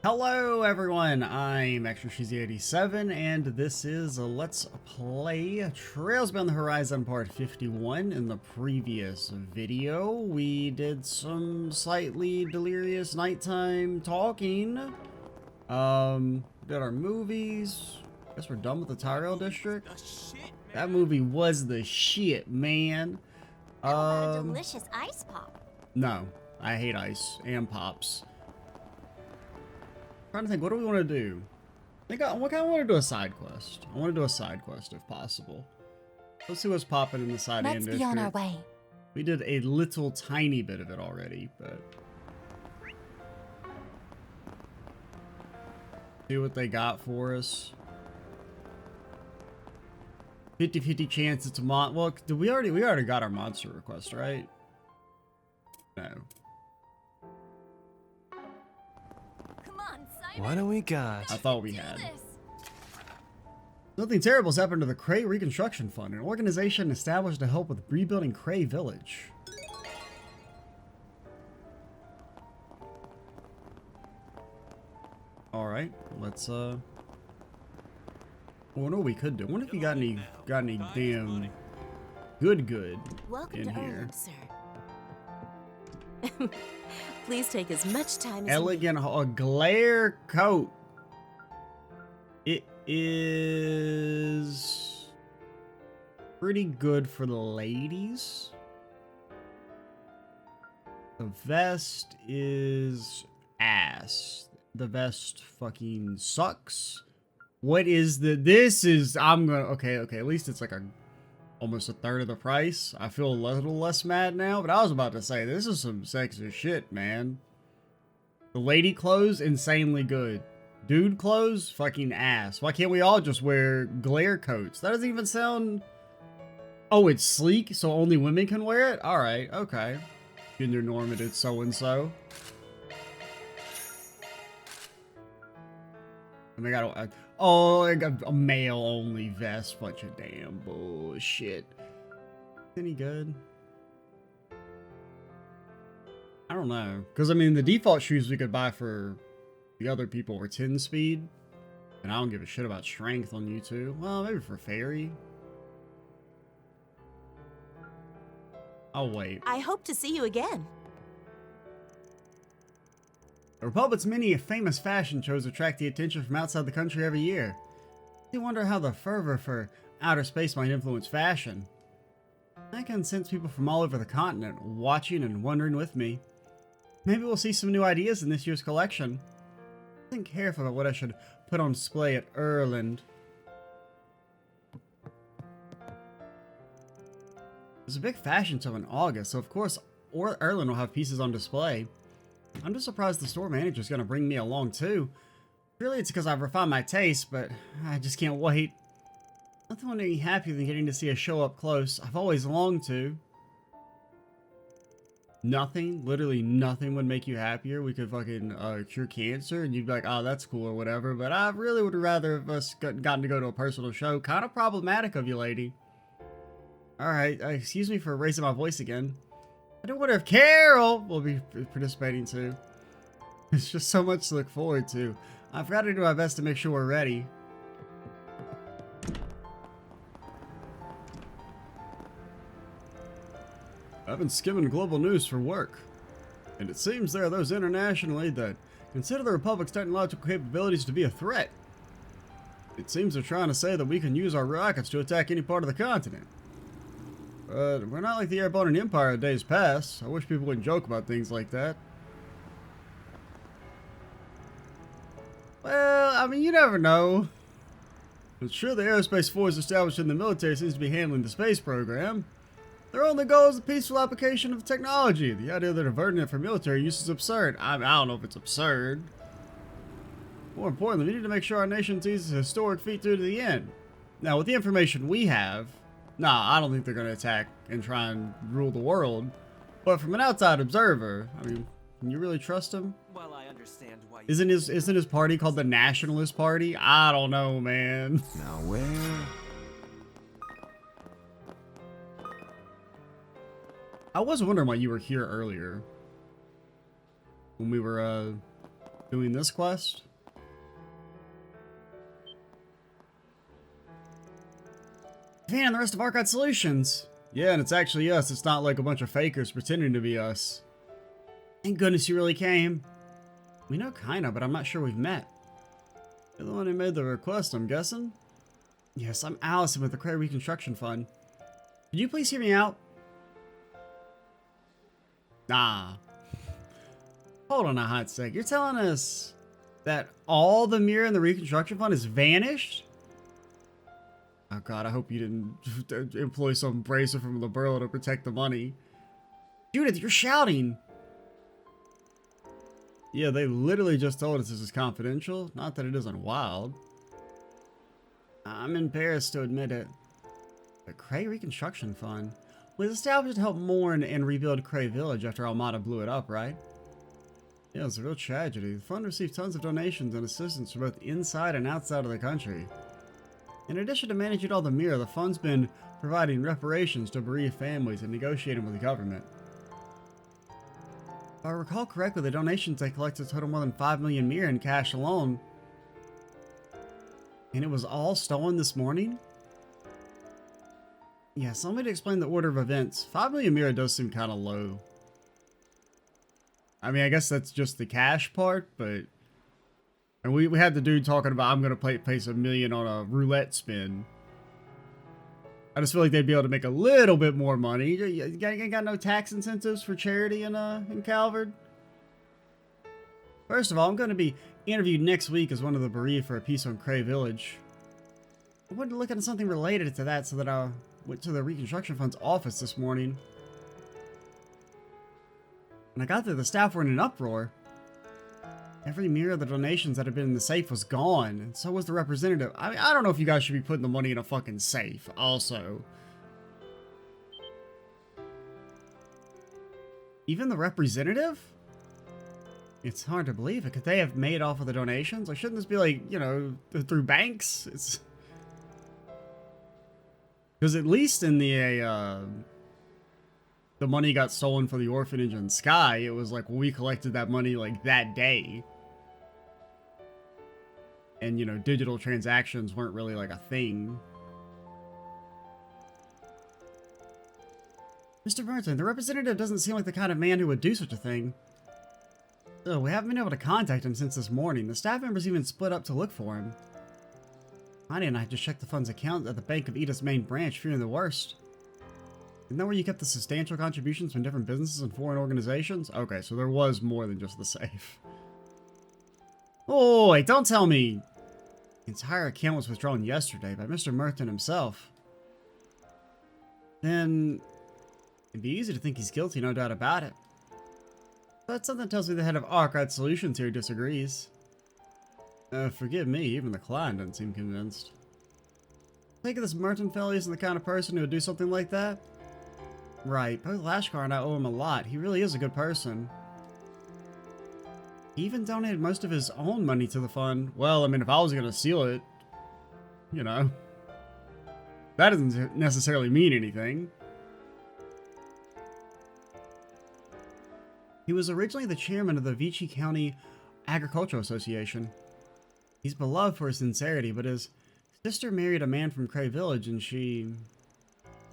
Hello everyone, I'm ExtraCheesy87 and this is a Let's Play Trails Beyond the Horizon Part 51. In the previous video, we did some slightly delirious nighttime talking. Did our movies. Guess we're done with the Tyrell District. That movie was the shit, man. How about a delicious ice pop? No, I hate ice and pops. Trying to think, what do we want to do? I kind of want to do a side quest. I want to do a side quest if possible. Let's see what's popping in the side end district. Let's be on our way. We did a little tiny bit of it already, but see what they got for us. 50-50 chance it's a well, we already got our monster request, right? No. What do we got? I thought we had. Nothing terrible has happened to the Creil Reconstruction Fund, an organization established to help with rebuilding Creil Village. Alright, let's well, what we could do. What if you got any damn good Welcome in to here? Sir. Please take as much time as Elegant, a glare coat. It is pretty good for the ladies. The vest is ass. The vest fucking sucks. What is this is, okay, at least it's like almost a third of the price. I feel a little less mad now, but I was about to say, this is some sexy shit, man. The lady clothes, insanely good. Dude clothes, fucking ass. Why can't we all just wear glare coats? That doesn't even sound... Oh, it's sleek, so only women can wear it? Alright, okay. Gender normative so-and-so. I mean, I got a male-only vest. Bunch of damn bullshit. Any good? I don't know. Because, I mean, the default shoes we could buy for the other people were 10 speed. And I don't give a shit about strength on you two. Well, maybe for Fairy. I'll wait. I hope to see you again. The Republic's many famous fashion shows attract the attention from outside the country every year. You wonder how the fervor for outer space might influence fashion. I can sense people from all over the continent watching and wondering with me. Maybe we'll see some new ideas in this year's collection. Think carefully about what I should put on display at Erland. There's a big fashion show in August, so of course Erland will have pieces on display. I'm just surprised the store manager's gonna bring me along too. Really, it's because I've refined my taste, but I just can't wait. Nothing would make me happier than getting to see a show up close. I've always longed to. Nothing, literally nothing would make you happier. We could fucking cure cancer and you'd be like, oh, that's cool or whatever. But I really would rather have us gotten to go to a personal show. Kind of problematic of you, lady. Alright, excuse me for raising my voice again. I do wonder if Carol will be participating too. It's just so much to look forward to. I've got to do my best to make sure we're ready. I've been skimming global news for work, and it seems there are those internationally that consider the Republic's technological capabilities to be a threat. It seems they're trying to say that we can use our rockets to attack any part of the continent. But we're not like the airborne empire of days past. I wish people wouldn't joke about things like that. Well, I mean, you never know. It's sure the aerospace force established in the military seems to be handling the space program. Their only goal is the peaceful application of technology. The idea that diverting it for military use is absurd. I don't know if it's absurd. More importantly, we need to make sure our nation sees its historic feat through to the end. Now, with the information we have, nah, I don't think they're going to attack and try and rule the world. But from an outside observer, I mean, can you really trust him? Well, I understand why. Isn't his party called the Nationalist Party? I don't know, man. Now where? I was wondering why you were here earlier. When we were doing this quest. Van and the rest of Archive Solutions. Yeah, and it's actually us. It's not like a bunch of fakers pretending to be us. Thank goodness you really came. We know kinda, but I'm not sure we've met. You're the one who made the request, I'm guessing? Yes, I'm Allison with the Creil Reconstruction Fund. Could you please hear me out? Nah. Hold on a hot sec. You're telling us that all the mirror in the Reconstruction Fund has vanished? Oh god, I hope you didn't employ some bracer from the borough to protect the money. Judith, you're shouting! Yeah, they literally just told us this is confidential. Not that it isn't wild. I'm embarrassed to admit it. The Creil Reconstruction Fund was established to help mourn and rebuild Creil Village after Almada blew it up, right? Yeah, it's a real tragedy. The fund received tons of donations and assistance from both inside and outside of the country. In addition to managing all the mirror, the fund's been providing reparations to bereaved families and negotiating with the government. If I recall correctly, the donations they collected total more than 5 million mirror in cash alone. And it was all stolen this morning? Yes, allow me to explain the order of events. 5 million mirror does seem kind of low. I mean, I guess that's just the cash part, but... And we had the dude talking about, I'm going to place $1 million on a roulette spin. I just feel like they'd be able to make a little bit more money. You got no tax incentives for charity in Calvard? First of all, I'm going to be interviewed next week as one of the bereaved for a piece on Creil Village. I wanted to look into something related to that, so that I went to the Reconstruction Fund's office this morning. When I got there, the staff were in an uproar. Every mirror of the donations that had been in the safe was gone, and so was the representative. I mean, I don't know if you guys should be putting the money in a fucking safe, also. Even the representative? It's hard to believe it. Could they have made off of the donations? Like, shouldn't this be like, you know, through banks? It's... Because at least in the money got stolen for the orphanage in Sky, it was like, well, we collected that money like that day. And, you know, digital transactions weren't really like a thing. Mr. Merton, the representative doesn't seem like the kind of man who would do such a thing. Still, we haven't been able to contact him since this morning. The staff members even split up to look for him. Honey and I just checked the fund's account at the Bank of Edith's main branch, fearing the worst. Isn't that where you kept the substantial contributions from different businesses and foreign organizations? Okay, so there was more than just the safe. Oh, wait, don't tell me! The entire account was withdrawn yesterday by Mr. Merton himself. Then... it'd be easy to think he's guilty, no doubt about it. But something tells me the head of Archive Solutions here disagrees. Forgive me, even the client doesn't seem convinced. Think of this Merton fellow isn't the kind of person who would do something like that? Right, both Lashkar and I owe him a lot. He really is a good person. He even donated most of his own money to the fund. Well, I mean, if I was gonna steal it, you know, that doesn't necessarily mean anything. He was originally the chairman of the Vichy County Agricultural Association. He's beloved for his sincerity, but his sister married a man from Creil Village, and she...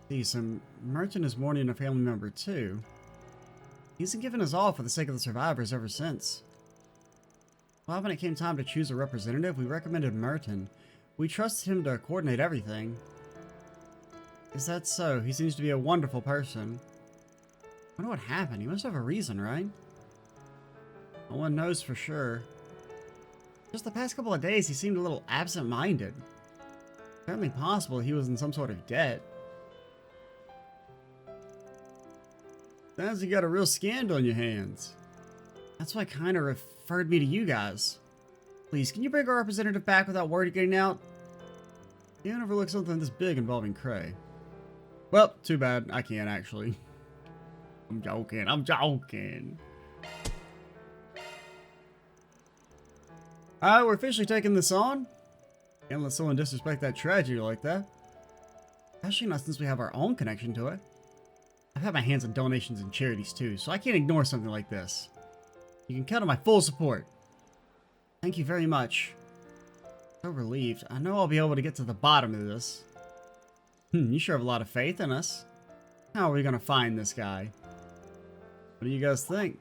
See, some Merton is mourning a family member too. He's given us all for the sake of the survivors ever since. Well, when it came time to choose a representative, we recommended Merton. We trusted him to coordinate everything. Is that so? He seems to be a wonderful person. I wonder what happened. He must have a reason, right? No one knows for sure. Just the past couple of days, he seemed a little absent-minded. Certainly possible he was in some sort of debt. Sounds you got a real scandal on your hands. That's why kind of referred me to you guys. Please, can you bring our representative back without word getting out? Can't overlook something this big involving Creil. Well, too bad. I can't, actually. I'm joking. I'm joking. Alright, we're officially taking this on. Can't let someone disrespect that tragedy like that. Especially not since we have our own connection to it. I've had my hands on donations and charities too, so I can't ignore something like this. You can count on my full support. Thank you very much. So relieved. I know I'll be able to get to the bottom of this. You sure have a lot of faith in us. How are we gonna find this guy? What do you guys think?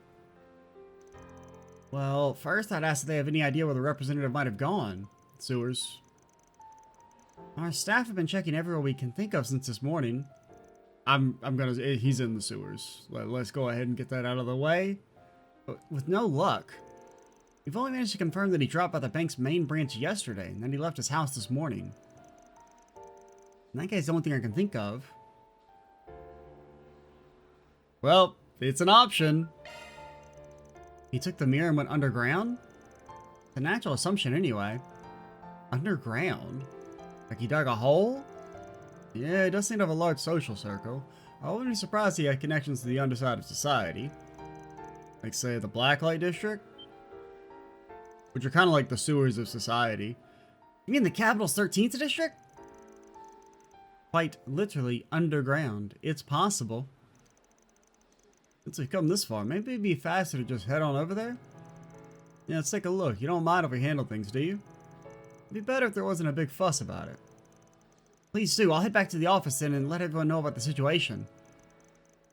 Well, first I'd ask if they have any idea where the representative might have gone. Sewers. Our staff have been checking everywhere we can think of since this morning. He's in the sewers. Let's go ahead and get that out of the way. But with no luck. We've only managed to confirm that he dropped by the bank's main branch yesterday, and then he left his house this morning. And that guy's the only thing I can think of. Well, it's an option. He took the mirror and went underground? It's a natural assumption anyway. Underground? Like he dug a hole? Yeah, he does seem to have a large social circle. I wouldn't be surprised he had connections to the underside of society. Like, say, the Blacklight District? Which are kind of like the sewers of society. You mean the capital's 13th district? Quite literally underground. It's possible. Since we've come this far, maybe it'd be faster to just head on over there? Yeah, let's take a look. You don't mind if we handle things, do you? It'd be better if there wasn't a big fuss about it. Please do. I'll head back to the office then and let everyone know about the situation.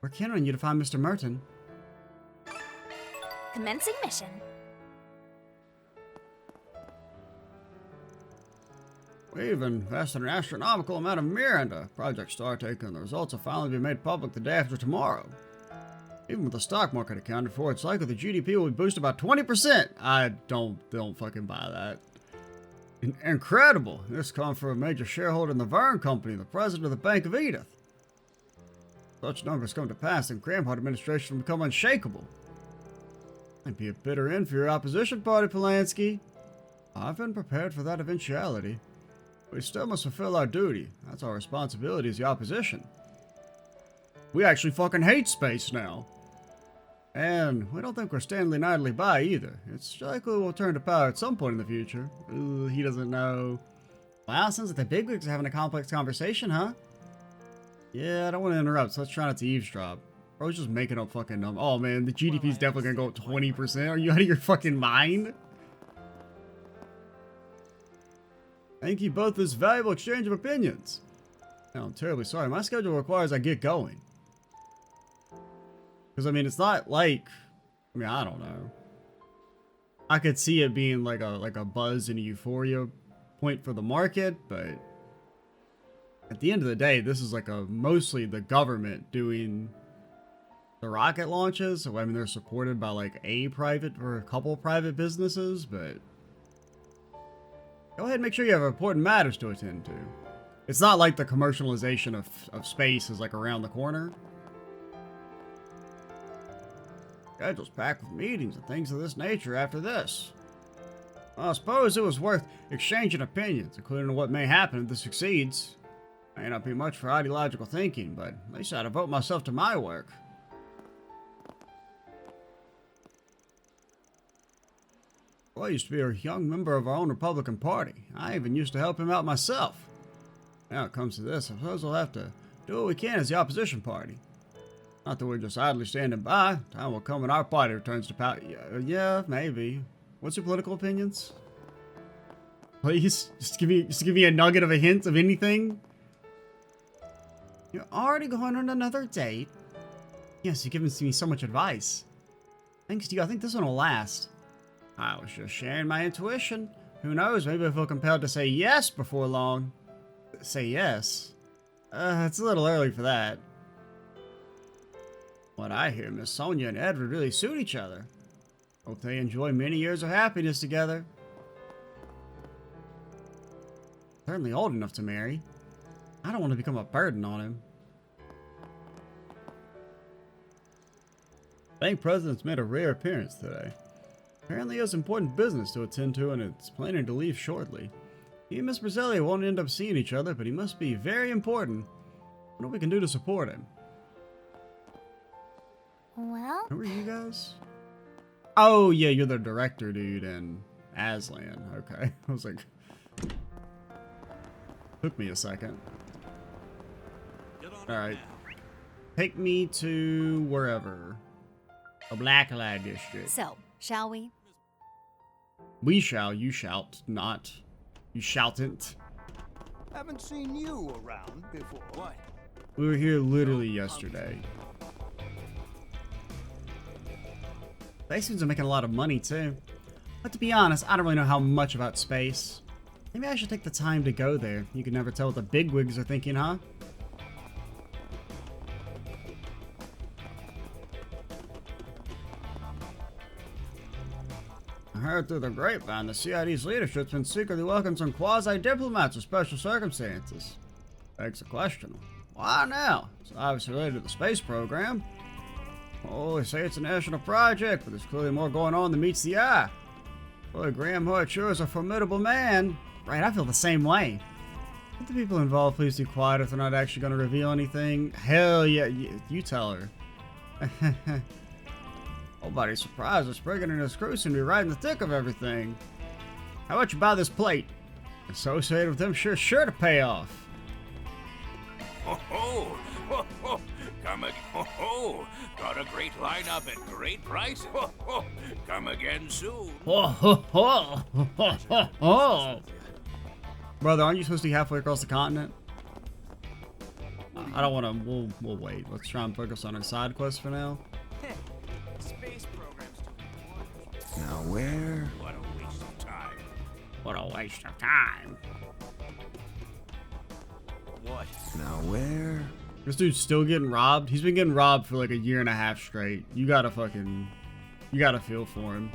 We're counting on you to find Mr. Merton. Commencing mission. We've invested an astronomical amount of Miranda. Project StarTake, and the results will finally be made public the day after tomorrow. Even with the stock market accounted for, it's likely the GDP will be boosted by 20%. I don't fucking buy that. Incredible. This comes from a major shareholder in the Vern Company, the president of the Bank of Edith. Such numbers come to pass, and Grandpa administration will become unshakable. Might be a bitter end for your opposition party, Polanski. I've been prepared for that eventuality. We still must fulfill our duty. That's our responsibility as the opposition. We actually fucking hate space now. And we don't think we're standing idly by either. It's likely we'll turn to power at some point in the future. Ooh, he doesn't know. Wow, sounds like the bigwigs are having a complex conversation, huh? Yeah, I don't want to interrupt, so let's try not to eavesdrop. Bro's just making up fucking numbers. Oh man, the GDP's definitely gonna go up 20%. Are you out of your fucking mind? Thank you both for this valuable exchange of opinions. Now, I'm terribly sorry. My schedule requires I get going. Because, I mean, it's not like... I mean, I don't know. I could see it being like a buzz and a euphoria point for the market, but... At the end of the day, this is like mostly the government doing the rocket launches. So, I mean, they're supported by like a private or a couple private businesses, but... Go ahead and make sure you have important matters to attend to. It's not like the commercialization of space is like around the corner. Schedule's packed with meetings and things of this nature after this. Well, I suppose it was worth exchanging opinions, including what may happen if this succeeds. May not be much for ideological thinking, but at least I'd devote myself to my work. Well, I used to be a young member of our own Republican Party. I even used to help him out myself. Now it comes to this, I suppose we'll have to do what we can as the opposition party. Not that we're just idly standing by. Time will come when our party returns to power. Yeah, maybe. What's your political opinions? Please, just give me a nugget of a hint of anything. You're already going on another date? Yes, you're giving me so much advice. Thanks to you, I think this one will last. I was just sharing my intuition. Who knows, maybe I feel compelled to say yes before long. Say yes? It's a little early for that. What I hear, Miss Sonia and Edward really suit each other. Hope they enjoy many years of happiness together. Certainly old enough to marry. I don't want to become a burden on him. Bank president's made a rare appearance today. Apparently he has important business to attend to and it's planning to leave shortly. He and Miss Brazzelia won't end up seeing each other, but he must be very important. What we can do to support him? Well... Who are you guys? Oh, yeah, you're the director dude in Aslan. Okay. I was like... Took me a second. Alright. Take me to wherever. A Blacklight District. So, shall we? We shall, you shalt not. You shaltn't. Haven't seen you around before. What? We were here literally yesterday. Spacesuits are making a lot of money too. But to be honest, I don't really know how much about space. Maybe I should take the time to go there. You can never tell what the bigwigs are thinking, huh? I heard through the grapevine the CID's leadership's been secretly welcoming some quasi-diplomats with special circumstances. Begs the question, why now? It's obviously related to the space program. Oh, they say it's a national project, but there's clearly more going on than meets the eye. Boy, Graham Hart sure is a formidable man. Right, I feel the same way. Let the people involved please be quiet if they're not actually going to reveal anything. Hell yeah, you tell her. Nobody's surprised that Spriggan and his crew seem to be right in the thick of everything. How about you buy this plate? Associated with them sure to pay off. Ho ho! Ho ho! Come again! Ho ho! Got a great lineup at great price! Ho ho! Come again soon! Ho ho ho! Ho ho ho! Brother, aren't you supposed to be halfway across the continent? I don't want to. We'll wait. Let's try and focus on our side quest for now. Space programs Now where? What a waste of time! What a waste of time. What? Now where? This dude's still getting robbed. He's been getting robbed for like a year and a half straight. You gotta feel for him.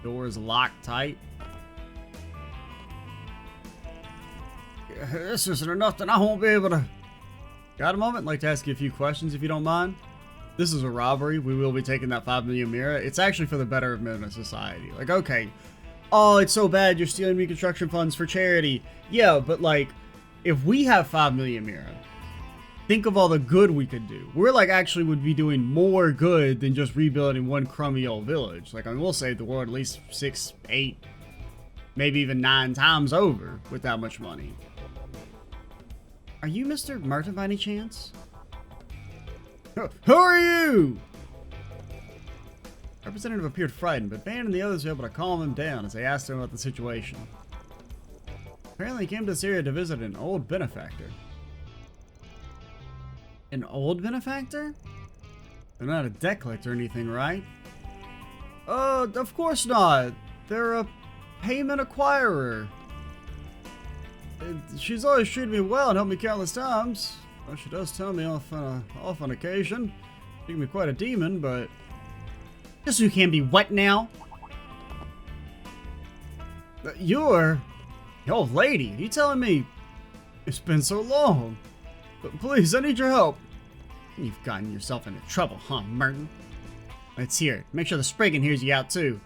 Door is locked tight. This isn't enough, then I won't be able to. Got a moment? I'd like to ask you a few questions if you don't mind. This is a robbery. We will be taking that 5 million mira. It's actually for the betterment of society. Like, okay. Oh, it's so bad you're stealing reconstruction funds for charity. Yeah, but like, if we have 5 million mira, think of all the good we could do. We're like actually would be doing more good than just rebuilding one crummy old village. Like, I mean, we'll save the world at least 6, 8, maybe even 9 times over with that much money. Are you Mr. Merton by any chance? Who are you? Representative appeared frightened, but Ban and the others were able to calm him down as they asked him about the situation. Apparently he came to this area to visit an old benefactor. An old benefactor? They're not a debt collector or anything, right? Of course not. They're a payment acquirer. She's always treated me well and helped me countless times. Well, she does tell me off on occasion. She can be quite a demon, but... Just so you can be what now? You're... The old lady. You telling me... It's been so long. But please, I need your help. You've gotten yourself into trouble, huh, Merton? Let's hear it. Make sure the Spriggan hears you out, too.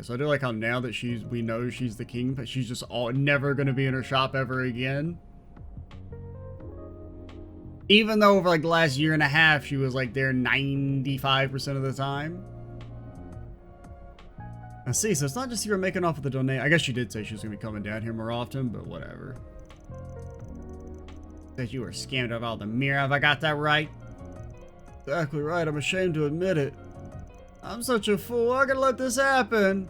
So I do like how now that we know she's the king, but she's just never gonna be in her shop ever again. Even though over like the last year and a half, she was like there 95% of the time. I see, so it's not just you were making off with the donate. I guess she did say she was gonna be coming down here more often, but whatever. Said you were scammed out of all the mirror, have I got that right? Exactly right, I'm ashamed to admit it. I'm such a fool, I gotta let this happen.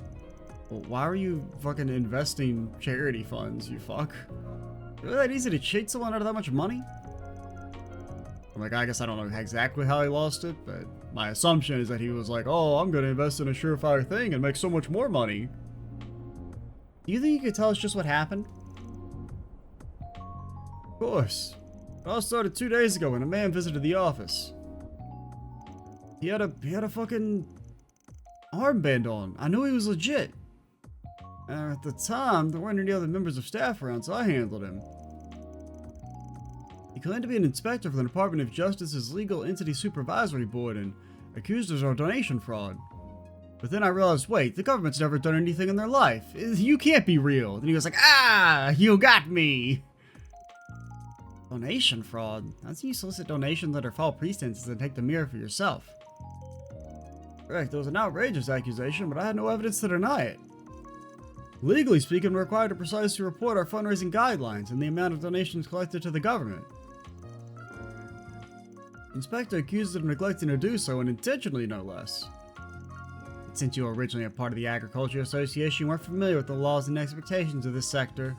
Well, why are you fucking investing charity funds, you fuck? Really that easy to cheat someone out of that much money? I'm like, I guess I don't know exactly how he lost it, but my assumption is that he was like, oh, I'm gonna invest in a surefire thing and make so much more money. Do you think you could tell us just what happened? Of course. It all started 2 days ago when a man visited the office. He had a fucking armband on. I knew he was legit. At the time, there weren't any other members of staff around, so I handled him. He claimed to be an inspector for the Department of Justice's Legal Entity Supervisory Board and accused us of donation fraud. But then I realized, wait, the government's never done anything in their life. You can't be real. Then he was like, ah, you got me. Donation fraud? That's when you solicit donations under false pretenses and take the mirror for yourself. Correct, it was an outrageous accusation, but I had no evidence to deny it. Legally speaking, we're required to precisely report our fundraising guidelines and the amount of donations collected to the government. Inspector accused of neglecting to do so, and intentionally no less. Since you were originally a part of the Agriculture Association, you weren't familiar with the laws and expectations of this sector.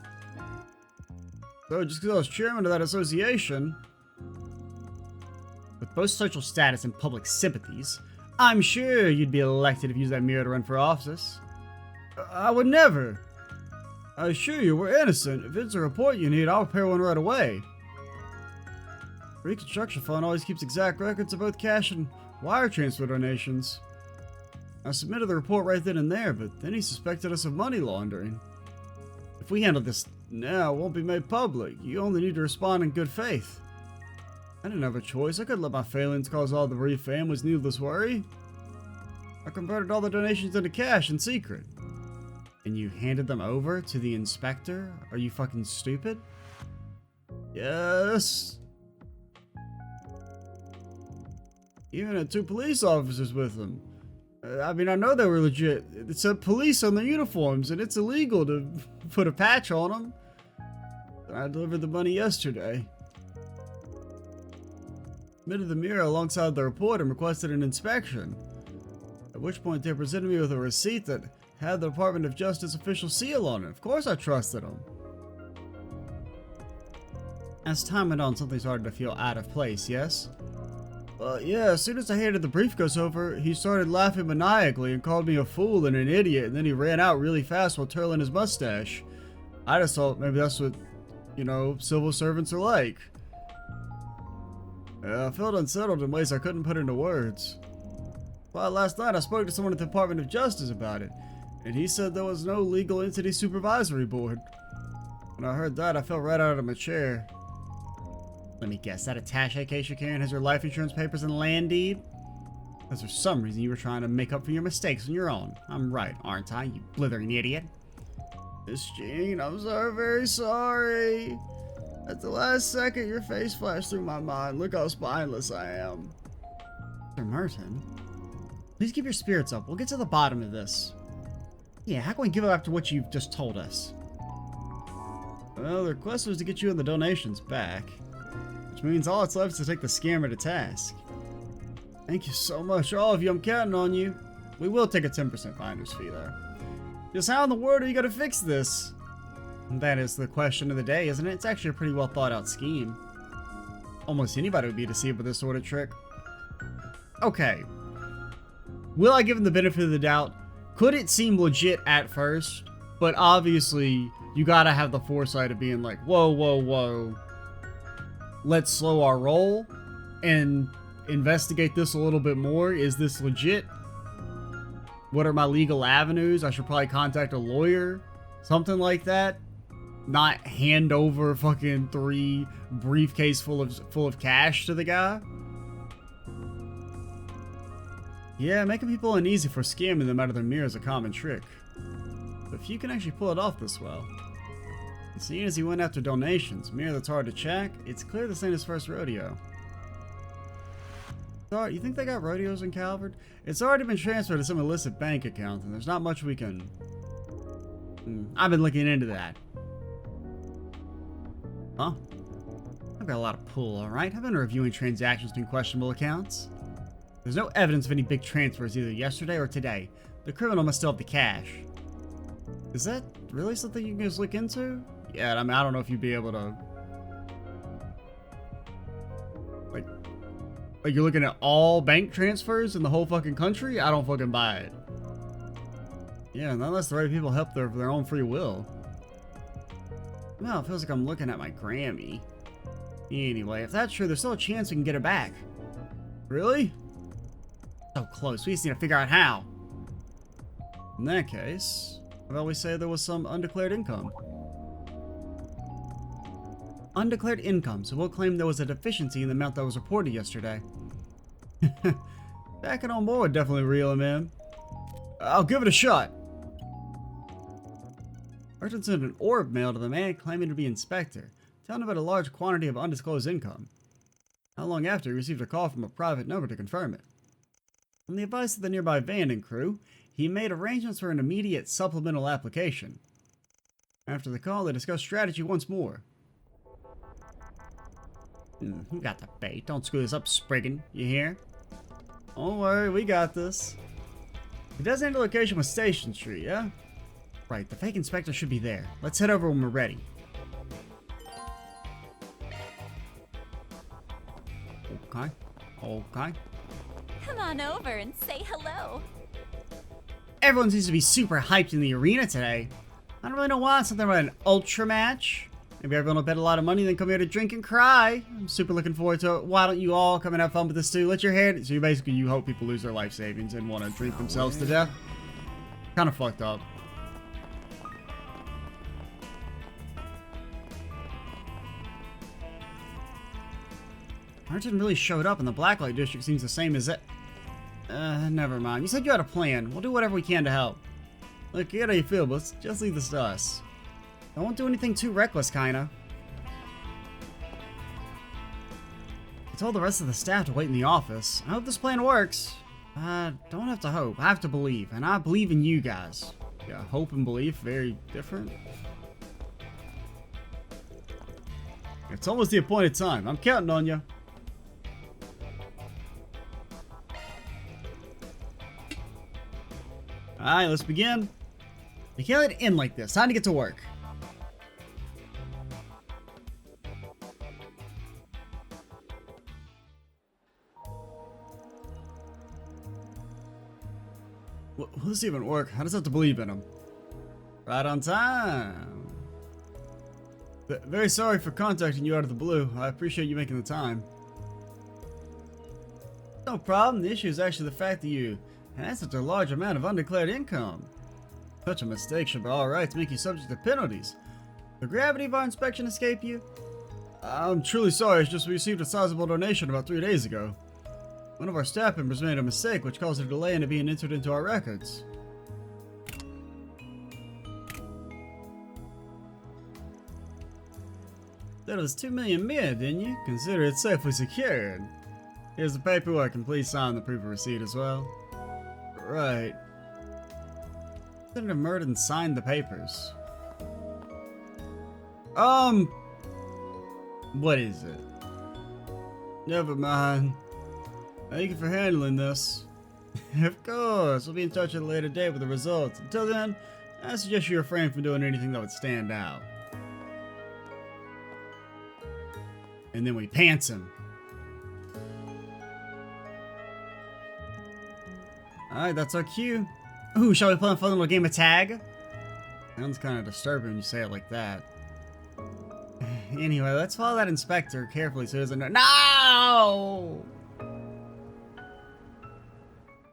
So just because I was chairman of that association, with both social status and public sympathies, I'm sure you'd be elected if you used that mirror to run for office. I would never. I assure you, we're innocent. If it's a report you need, I'll prepare one right away. Reconstruction Fund always keeps exact records of both cash and wire transfer donations. I submitted the report right then and there, but then he suspected us of money laundering. If we handle this now, it won't be made public. You only need to respond in good faith. I didn't have a choice. I couldn't let my failings cause all the bereaved families needless worry. I converted all the donations into cash in secret. And you handed them over to the inspector? Are you fucking stupid? Yes. Even had 2 police officers with them. I mean, I know they were legit. It said police on their uniforms, and it's illegal to put a patch on them. I delivered the money yesterday. Submitted the mirror alongside the report and requested an inspection. At which point they presented me with a receipt that had the Department of Justice official seal on it. Of course I trusted them. As time went on, something started to feel out of place, yes? Yeah, as soon as I handed the briefcase over, he started laughing maniacally and called me a fool and an idiot, and then he ran out really fast while twirling his mustache. I just thought maybe that's what, you know, civil servants are like. I felt unsettled in ways I couldn't put into words. But last night I spoke to someone at the Department of Justice about it, and he said there was no legal entity supervisory board. When I heard that, I fell right out of my chair. Let me guess, that attaché case you're carrying has your life insurance papers and land deed? Because for some reason you were trying to make up for your mistakes on your own. I'm right, aren't I, you blithering idiot? Miss Jean, I'm so very sorry. At the last second, your face flashed through my mind. Look how spineless I am. Mr. Merton, please keep your spirits up. We'll get to the bottom of this. Yeah, how can we give up after what you've just told us? Well, the request was to get you and the donations back. Which means all that's left is to take the scammer to task. Thank you so much, all of you. I'm counting on you. We will take a 10% finder's fee, though. Just how in the world are you going to fix this? That is the question of the day, isn't it? It's actually a pretty well thought out scheme. Almost anybody would be deceived with this sort of trick. Okay. Will I give him the benefit of the doubt? Could it seem legit at first? But obviously, you gotta have the foresight of being like, whoa, whoa, whoa. Let's slow our roll and investigate this a little bit more. Is this legit? What are my legal avenues? I should probably contact a lawyer. Something like that. Not hand over fucking 3 briefcase full of cash to the guy. Yeah, making people uneasy for scamming them out of their mirror is a common trick. But if you can actually pull it off this well. And seeing as he went after donations, mirror that's hard to check, it's clear this ain't his first rodeo. Sorry, you think they got rodeos in Calvert? It's already been transferred to some illicit bank account, and there's not much we can... I've been looking into that. Huh? I've got a lot of pull, alright? I've been reviewing transactions between questionable accounts. There's no evidence of any big transfers either yesterday or today. The criminal must still have the cash. Is that really something you can just look into? Yeah, I mean, I don't know if you'd be able to... Like you're looking at all bank transfers in the whole fucking country? I don't fucking buy it. Yeah, unless the right people help their own free will. No, it feels like I'm looking at my Grammy. Anyway, if that's true, there's still a chance we can get her back. Really? So close. We just need to figure out how. In that case, I'd always say there was some undeclared income. Undeclared income, so we'll claim there was a deficiency in the amount that was reported yesterday. Backing on board would definitely reel him in. I'll give it a shot. Merton sent an orb mail to the man claiming to be inspector, telling him about a large quantity of undisclosed income. Not long after, he received a call from a private number to confirm it. From the advice of the nearby van and crew, he made arrangements for an immediate supplemental application. After the call, they discussed strategy once more. You got the bait. Don't screw this up, Spriggan. You hear? Don't worry, we got this. The designated location was Station Street, yeah? Right, the fake inspector should be there. Let's head over when we're ready. Okay. Okay. Come on over and say hello. Everyone seems to be super hyped in the arena today. I don't really know why. Something about an ultra match. Maybe everyone will bet a lot of money, then come here to drink and cry. I'm super looking forward to it. Why don't you all come and have fun with this too? Let your hair... So basically, you hope people lose their life savings and want to drink themselves to death. Kind of fucked up. Martin really showed up, and the Blacklight District seems the same as it. Never mind. You said you had a plan. We'll do whatever we can to help. Look, get how you feel, but just leave this to us. I won't do anything too reckless, kinda. I told the rest of the staff to wait in the office. I hope this plan works. I don't have to hope. I have to believe, and I believe in you guys. Yeah, hope and belief, very different. It's almost the appointed time. I'm counting on you. Alright, let's begin. You can't let it end like this. Time to get to work. Will this even work? I just have to believe in him. Right on time. Very sorry for contacting you out of the blue. I appreciate you making the time. No problem. The issue is actually the fact that you had such a large amount of undeclared income. Such a mistake should be alright to make you subject to penalties. The gravity of our inspection escape you? I'm truly sorry, it's just we received a sizable donation about 3 days ago. One of our staff members made a mistake which caused a delay in it being entered into our records. Said it was 2 million mid, didn't you? Consider it safely secured. Here's the paperwork, and please sign the proof of receipt as well. Right. Senator Murden signed the papers. What is it? Never mind. Thank you for handling this. Of course, we'll be in touch at a later date with the results. Until then, I suggest you refrain from doing anything that would stand out. And then we pants him. Alright, that's our cue. Ooh, shall we play a fun little game of tag? Sounds kind of disturbing when you say it like that. Anyway, let's follow that inspector carefully so he doesn't know. No!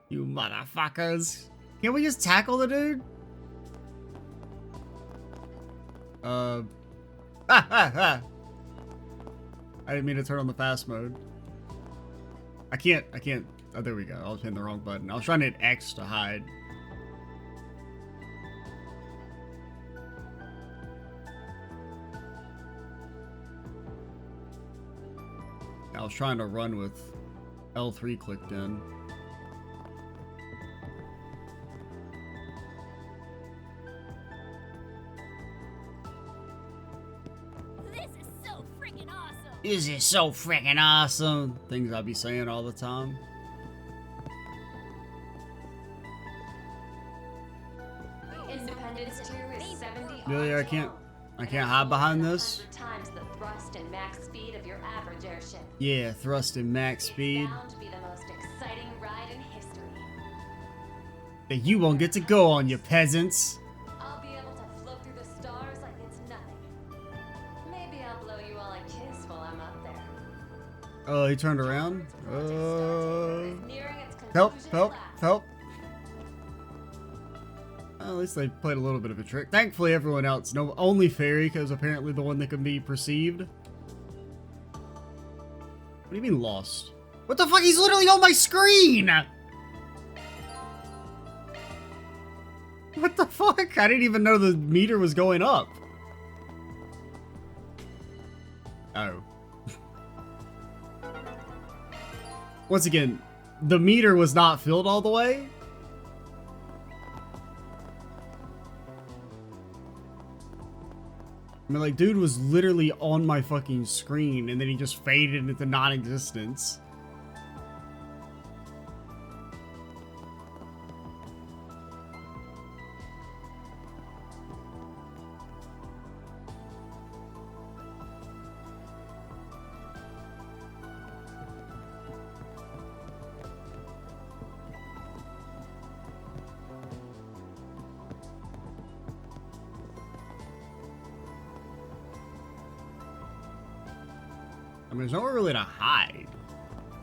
You motherfuckers. Can't we just tackle the dude? I didn't mean to turn on the fast mode. I can't. Oh, there we go. I was hitting the wrong button. I was trying to hit X to hide. I was trying to run with L3 clicked in. This is so freaking awesome. This is so freaking awesome. Things I'll be saying all the time. Independence 2 is 70 Really, I can't hide behind this. times the thrust and max speed of your average airship. Yeah, thrust and max speed. It's bound to be the most exciting ride in history. That you won't get to go on, you peasants. I'll be able to float through the stars like it's nothing. Maybe I'll blow you all a kiss while I'm up there. Oh, he turned around. Nearing its Help, conclusion help, at last. help. Well, at least they played a little bit of a trick. Thankfully, everyone else, no, only Fairy, because apparently the one that can be perceived. What do you mean lost? What the fuck? He's literally on my screen! What the fuck? I didn't even know the meter was going up. Oh. Once again, the meter was not filled all the way. I mean, like, dude was literally on my fucking screen, and then he just faded into non-existence. I mean, there's nowhere really to hide.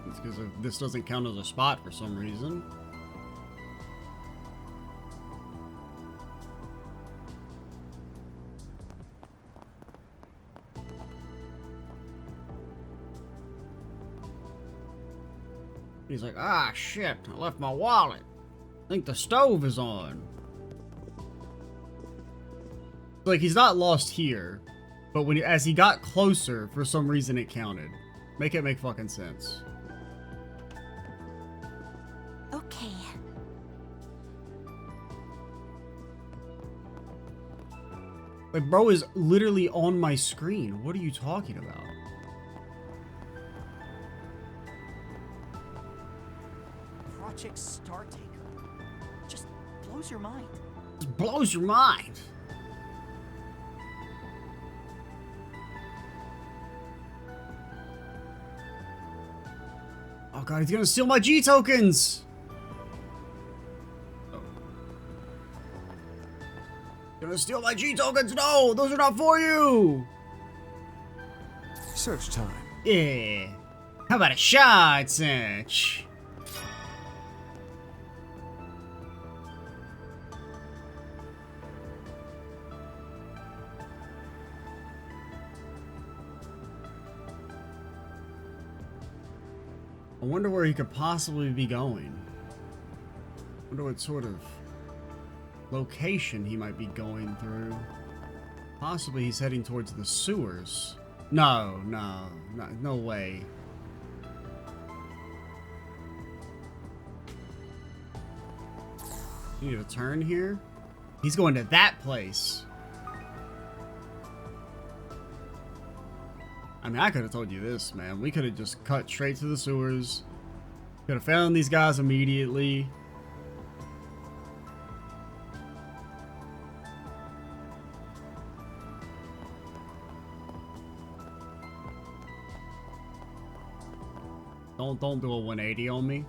It's because this doesn't count as a spot for some reason. He's like, ah, shit, I left my wallet. I think the stove is on. Like, he's not lost here. But when as he got closer, for some reason it counted. Make it make fucking sense. Okay. Like, bro is literally on my screen. What are you talking about? Project Star Taker. Just blows your mind. It blows your mind. Oh god, he's gonna steal my G tokens! Oh. Gonna steal my G tokens! No! Those are not for you! Search time. Yeah. How about a shard search? I wonder where he could possibly be going. I wonder what sort of location he might be going through. Possibly he's heading towards the sewers. No way. You need a turn here? He's going to that place. I mean, I could have told you this, man. We could have just cut straight to the sewers. Could have found these guys immediately. Don't do a 180 on me.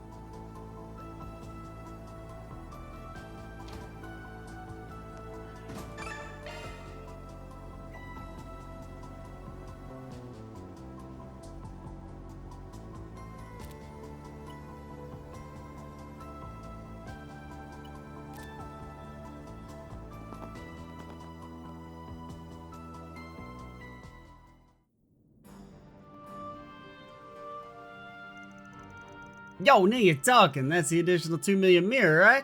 Yo, now you're talking. That's the additional 2 million mirror, right?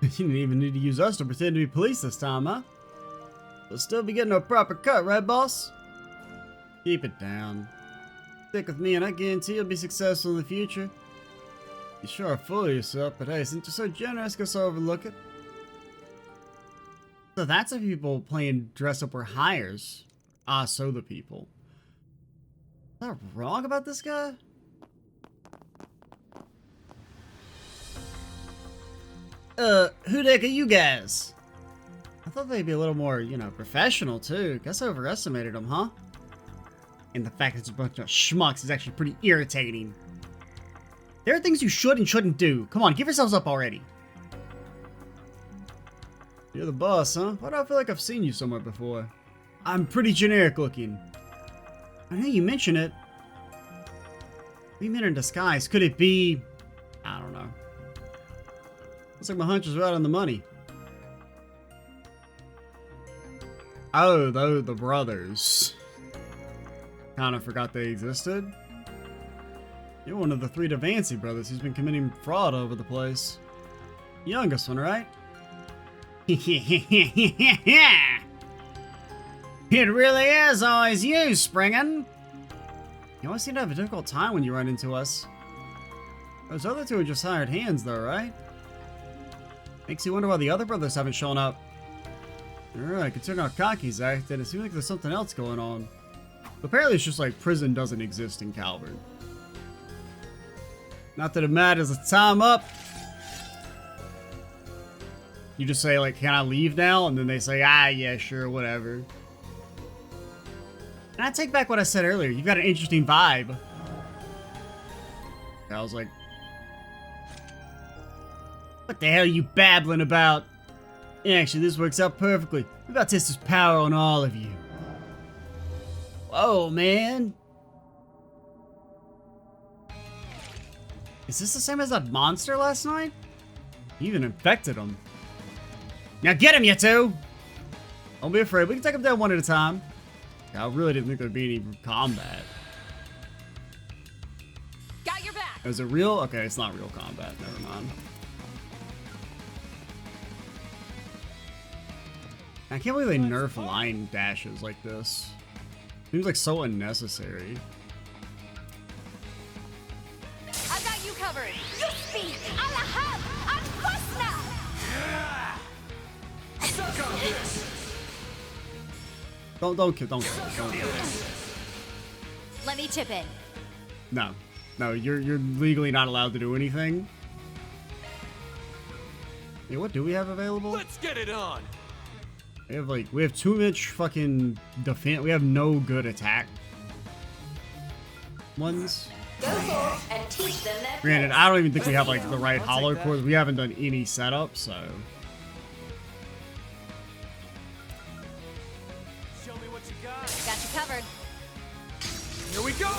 You didn't even need to use us to pretend to be police this time, huh? We'll still be getting a proper cut, right, boss? Keep it down. Stick with me and I guarantee you'll be successful in the future. You sure are full of yourself, but hey, since you're so generous, guess I'll overlook it. So that's if people playing dress up were hires. Ah, so the people. Is that wrong about this guy? Who the heck are you guys? I thought they'd be a little more, you know, professional too. Guess I overestimated them, huh? And the fact that it's a bunch of schmucks is actually pretty irritating. There are things you should and shouldn't do. Come on, give yourselves up already. You're the boss, huh? Why do I feel like I've seen you somewhere before? I'm pretty generic looking. I know you mention it. We men in disguise. Could it be... I don't know. Looks like my hunch was right on the money. Oh, the brothers. Kind of forgot they existed. You're one of the 3 Devancy brothers who's been committing fraud all over the place. Youngest one, right? It really is always you, Springin'. You always seem to have a difficult time when you run into us. Those other 2 are just hired hands, though, right? Makes you wonder why the other brothers haven't shown up. Alright, considering how cocky he's acting, it seems like there's something else going on. Apparently it's just like prison doesn't exist in Calvert. Not that it matters, it's time up. You just say like, can I leave now? And then they say, ah, yeah, sure, whatever. And I take back what I said earlier. You've got an interesting vibe. I was like, what the hell are you babbling about? Actually, this works out perfectly. We're about to test his power on all of you. Whoa, man. Is this the same as that monster last night? He even infected him. Now get him, you two! Don't be afraid. We can take him down one at a time. I really didn't think there'd be any combat. Got your back. Is it real? Okay, it's not real combat. Never mind. I can't believe they nerf line dashes like this. Seems like so unnecessary. I've got you covered. You speak. Alahab. Anfasna. Suck on this! Don't kill. Let me chip in. No, you're legally not allowed to do anything. Yeah, what do we have available? Let's get it on. We have too much fucking defense. We have no good attack ones. Go forth and teach them their Granted, place. I don't even think we have like the right I'll hollow take that. cores. We haven't done any setup, so. Show me what you got. Got you covered. Here we go.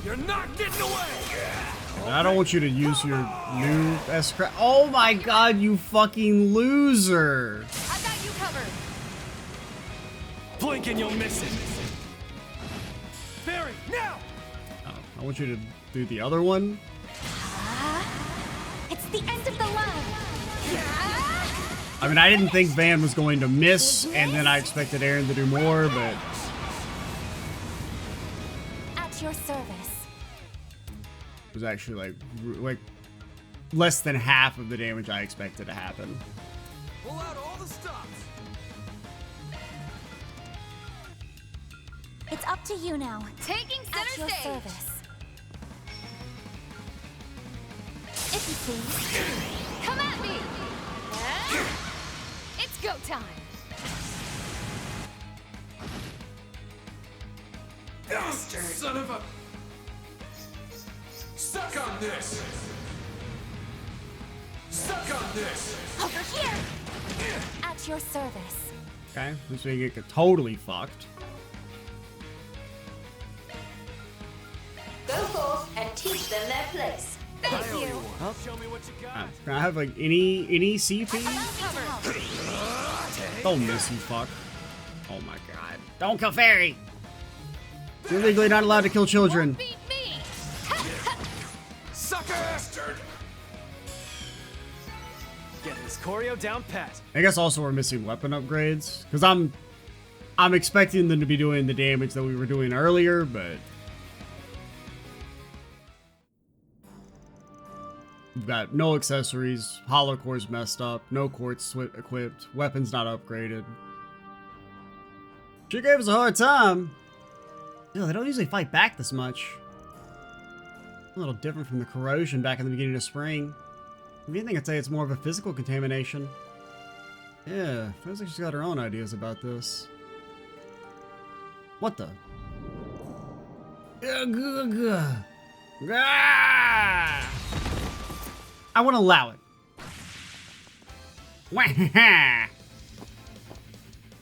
You're not getting away. I don't want you to use your new S-crap. Oh my god, you fucking loser! I've got you covered. Blink and you'll miss it. Barry, now. Oh, I want you to do the other one. It's the end of the line. I mean, I didn't think Van was going to miss, and then I expected Aaron to do more, but At your service. it was actually like less than half of the damage I expected to happen. Pull out all the stops. It's up to you now. Taking center At your stage. service. If you please. Come at me. It's go time. Bastard. Son of a. Suck on this. Suck on this. Over here. At your service. Okay, this way you get totally fucked. Go forth and teach them their place. Thank you. Show me what you got. Can I have like any CP? Covered. Don't miss, you fuck. Oh my god. Don't kill Fairy! You're legally not allowed to kill children. Beat me. Sucker. Bastard. Getting this choreo down pat. I guess also we're missing weapon upgrades. Because I'm expecting them to be doing the damage that we were doing earlier, but we've got no accessories, hollow cores messed up, no quartz equipped, weapons not upgraded. She gave us a hard time. You know, they don't usually fight back this much. A little different from the corrosion back in the beginning of spring. If anything, I'd say it's more of a physical contamination. Yeah, feels like she's got her own ideas about this. What the? Ah! I want to allow it.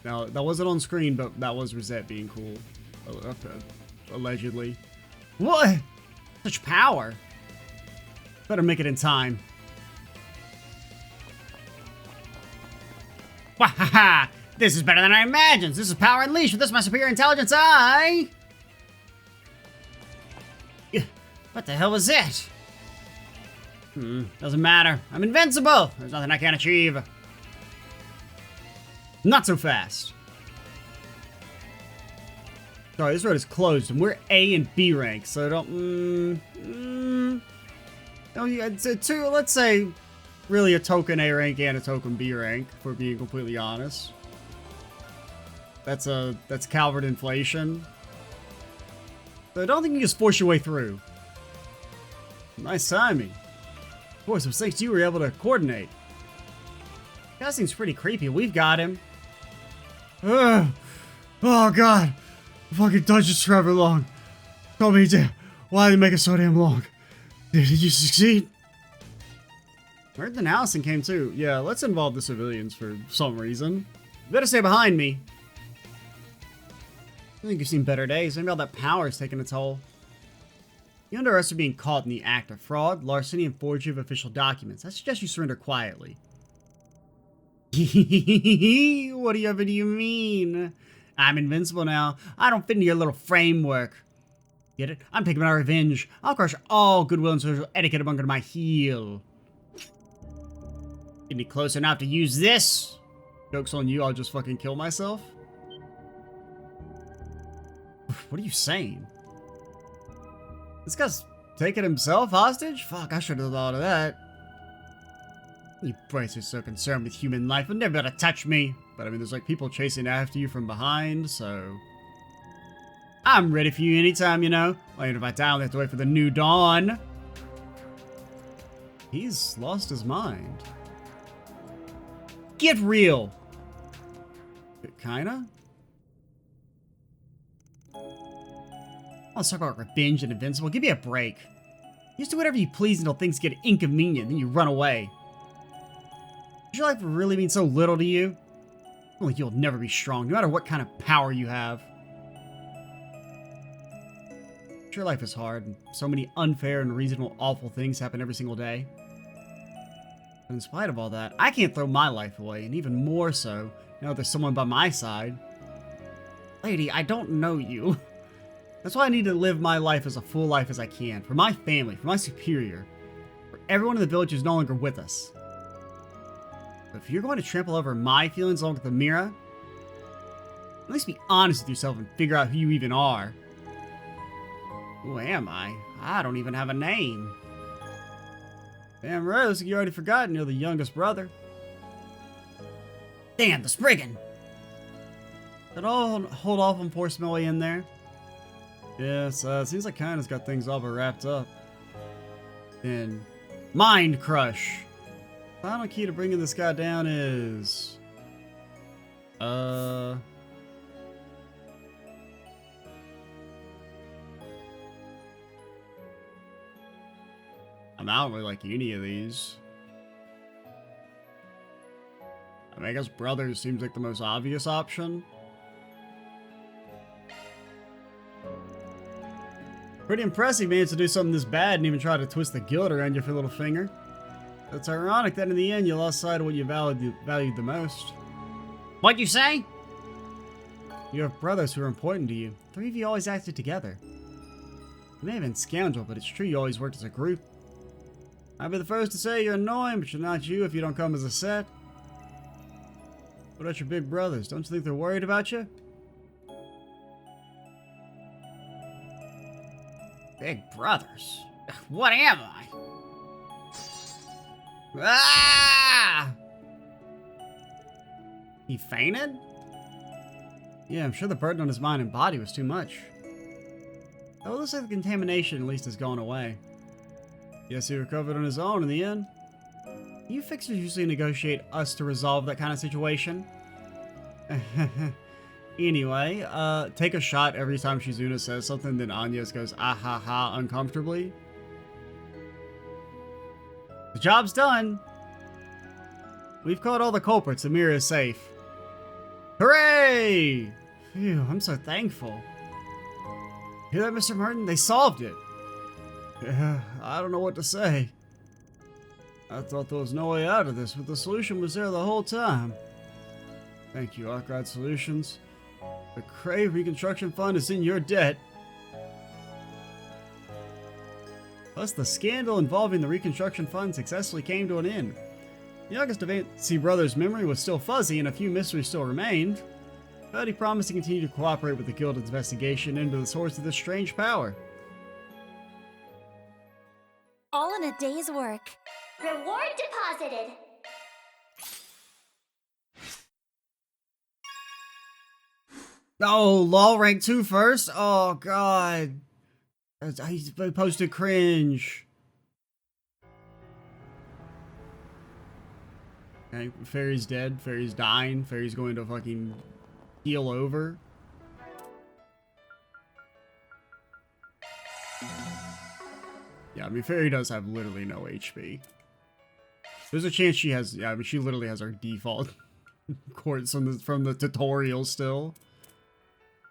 Now, that wasn't on screen, but that was Rosette being cool. Allegedly. What? Such power. Better make it in time. Wahaha! This is better than I imagined. This is power unleashed. With this, my superior intelligence, I... What the hell was it? Doesn't matter. I'm invincible. There's nothing I can't achieve. Not so fast. Sorry, this road is closed, and we're A and B rank, so don't. No, yeah, it's two. Let's say, really a token A rank and a token B rank, if we're being completely honest. that's Calvert inflation. So I don't think you can just force your way through. Nice timing. Of course, it was thanks to you we were able to coordinate. That seems pretty creepy. We've got him. Ugh. Oh god. The fucking dungeon's forever long. Tell me, why did they make it so damn long? Did you succeed? Merton and Allison came too. Yeah, let's involve the civilians for some reason. You better stay behind me. I think you've seen better days. Maybe all that power is taking its toll. You under arrest for being caught in the act of fraud, larceny, and forgery of official documents. I suggest you surrender quietly. Whatever do you mean? I'm invincible now. I don't fit into your little framework. Get it? I'm taking my revenge. I'll crush all goodwill and social etiquette under my heel. Get me close enough to use this. Joke's on you, I'll just fucking kill myself. What are you saying? This guy's taking himself hostage? Fuck, I should have thought of that. You boys are so concerned with human life, you'll never be able to touch me. But I mean, there's like people chasing after you from behind, so... I'm ready for you anytime, you know? Well, even if I die, I'll have to wait for the new dawn. He's lost his mind. Get real! Kinda? Let's talk about revenge and invincible. Give me a break. You just do whatever you please until things get inconvenient, then you run away. Does your life really mean so little to you? Well, you'll never be strong, no matter what kind of power you have. Sure, life is hard, and so many unfair and unreasonable awful things happen every single day. But in spite of all that, I can't throw my life away, and even more so, now there's someone by my side. Lady, I don't know you. That's why I need to live my life as a full life as I can. For my family, for my superior. For everyone in the village who's no longer with us. But if you're going to trample over my feelings along with the Mira, at least be honest with yourself and figure out who you even are. Who am I? I don't even have a name. Damn right, looks like you already forgotten you're the youngest brother. Damn, the Spriggan! Did I'll hold off on poor Smelly in there? Yes, seems like Kina's got things all but wrapped up. Then, Mind Crush. Final key to bringing this guy down is... I'm not really like any of these. I mean, I guess Brothers seems like the most obvious option. Pretty impressive, man, to do something this bad and even try to twist the guilt around your little finger. It's ironic that in the end you lost sight of what you valued the most. What'd you say? You have brothers who are important to you. 3 of you always acted together. You may have been scoundrel, but it's true you always worked as a group. I'd be the first to say you're annoying, but you're not you if you don't come as a set. What about your big brothers? Don't you think they're worried about you? Big brothers? What am I? Ah! He fainted? Yeah, I'm sure the burden on his mind and body was too much. Oh, it looks like the contamination at least has gone away. Guess he recovered on his own in the end. You fixers usually negotiate us to resolve that kind of situation. Anyway, take a shot every time Shizuna says something, then Agnes goes, ah ha ha, uncomfortably. The job's done! We've caught all the culprits, the mirror is safe. Hooray! Phew, I'm so thankful. Hear that, Mr. Merton? They solved it! I don't know what to say. I thought there was no way out of this, but the solution was there the whole time. Thank you, Arkwright Solutions. The Creil Reconstruction Fund is in your debt. Plus, the scandal involving the Reconstruction Fund successfully came to an end. The August Devancy brothers' memory was still fuzzy and a few mysteries still remained, but he promised to continue to cooperate with the Guild's investigation into the source of this strange power. All in a day's work. Reward deposited. Oh, law rank 2 first? Oh, God. He posted cringe. Okay, Fairy's dead. Fairy's dying. Fairy's going to fucking heal over. Yeah, I mean, Fairy does have literally no HP. There's a chance she has, yeah, I mean, she literally has our default quartz from the tutorial still.